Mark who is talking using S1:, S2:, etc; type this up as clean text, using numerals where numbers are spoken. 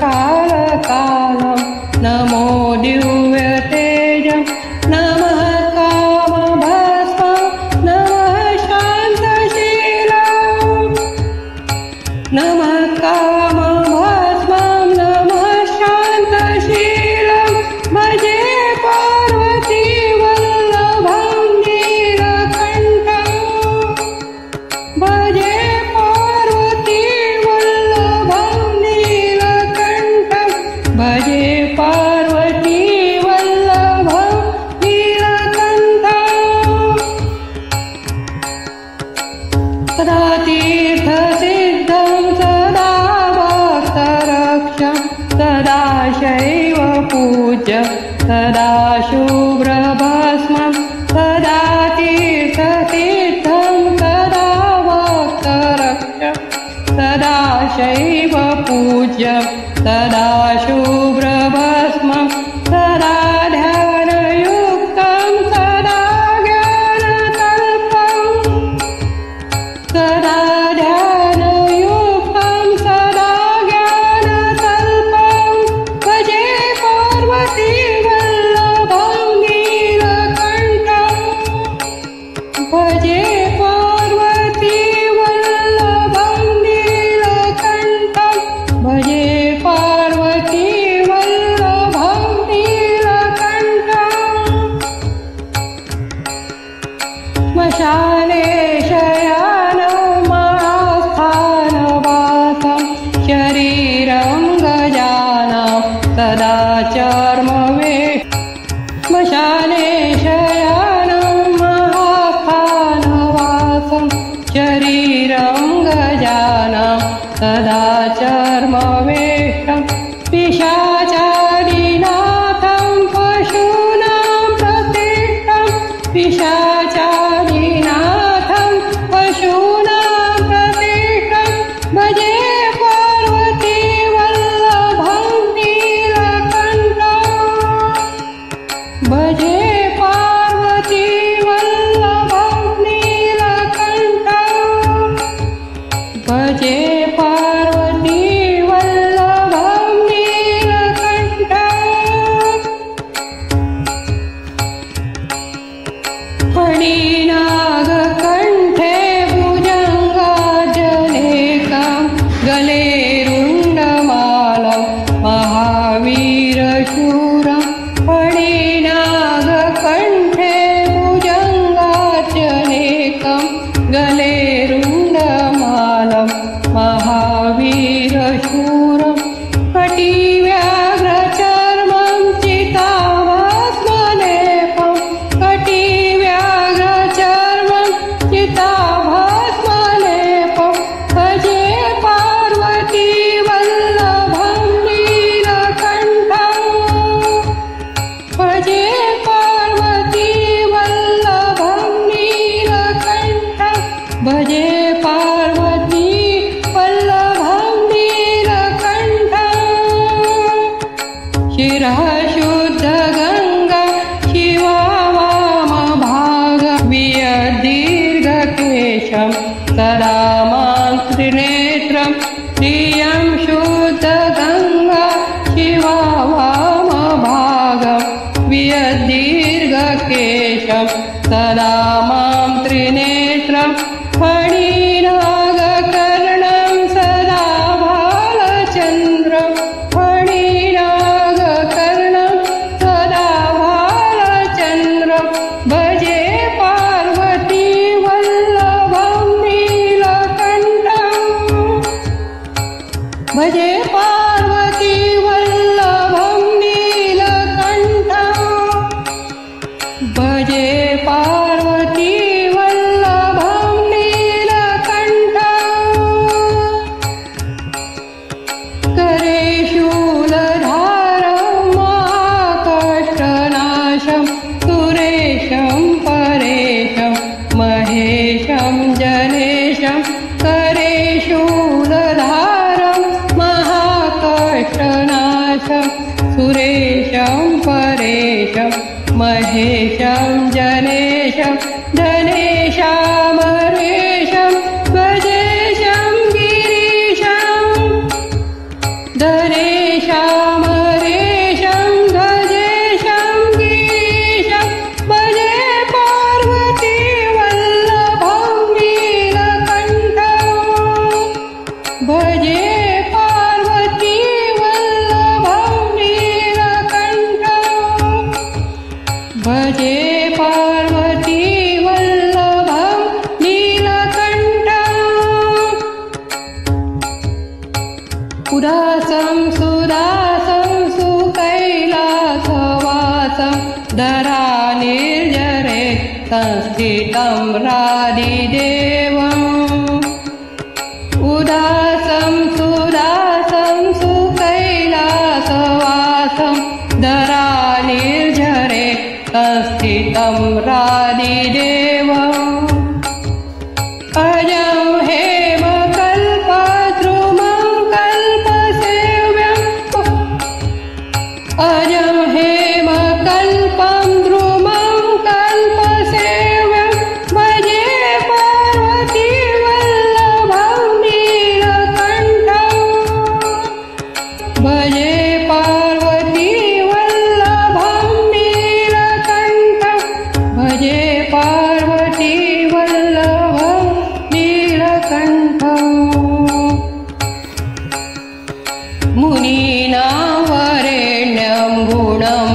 S1: कालकालं नमो दिव्यतेजं नमः कामभस्मं नमः शान्तशीलं नमः कामभस्मं नमः शान्तशीलं भजे पार्वती वल्लभं नीलकण्ठं भजे पार्वती वल्लभं नीलकण्ठं भजे पार्वती वल्लभं नीलकण्ठं सदा तीर्थसिद्धं सदा भक्तरक्षं सदा शैव पूज्यं सदा शुभ्रभस्मं सदा तीर्थसिद्धं सदा भक्तरक्षं सदा शैव पूज्यं सदा शुभ्रभस्मं सदा ध्यानयुक्तं सदा ज्ञानतल्पं सदा ध्यानयुक्तं सदा ज्ञानतल्पं भजे पार्वती वल्लभं नीलकण्ठं भजे पार्वती वल्लभं नीलकण्ठं भजे पार्वती वल्लभं नीलकण्ठं श्मशाने शयानं महास्थानवासं शरीरं गजानं सदा चर्मवेष्टनं श्मशाने शयानं महास्थानवासं शरीरं गजानं सदा चर्मवेष्टनं पिशाचादिनाथं पशूनां प्रतिष्ठं पिशाचादिनाथं पशूनां प्रतिष्ठं भजे पार्वती वल्लभं नीलकण्ठं भजे पार्वती वल्लभं नीलकण्ठं भजे पार्वती वल्लभं नीलकण्ठं फणिनागकण्ठे भुजङ्गाजनेकं गले रुण्डमालं महावीरशूरं फणिनागकण्ठे भुजङ्गाजनेकं गले रुण्डमालं महावीरशूरं कटिव्याघ्रचर्मं चिताभस्मलेपं कटिव्याघ्रचर्मं चिताभस्मलेपं भजे पार्वती वल्लभं नीलकण्ठं भजे पार्वती वल्लभं नीलकण्ठं भजे पार्वती वल्लभं नीलकण्ठं शिरः शुद्धगङ्गा शिवा वामभाग वियदीर्घकेशं सदा मां त्रिनेत्रं प्रियं शुद्धगङ्गा शिवा वामभागं वियदीर्घकेशं सदा मां त्रिनेत्रं फणिनागकर्णं सदा भालचन्द्रं फणिनागकर्णं सदा भालचन्द्रं भजे पार्वती वल्लभं नीलकण्ठं भजे पार्वती वल्लभं नीलकण्ठं भजे पार्वती वल्लभं नीलकण्ठं करे शूलधारं महाकष्टनाशं सुरेशं परेशं महेशं जनेशं करे शूलधारं महाकष्टनाशं सुरेशं परेशं महेशं जनेशं धनेशामरेशं भजेशं गिरीशं धनेश उदासं सुदासं सुकैलासवासं धरानिर्झरे संस्थितं रादिदेवम् उदासं सुदासं सुकैलासवासं धरानिर्झरे संस्थितं रादिदेवम् अजं हेमकल्पद्रुमं कल्पसेव्यम् अजं हेमकल्पं द्रुमं कल्पसेव्यं भजे पार्वतीवल्लभं नीलकण्ठम् भजे पार्वतीवल्लभं नीलकण्ठम् भजे पार्वतीवल्लभं नीलकण्ठम् मुनीनां वरेण्यं गुणं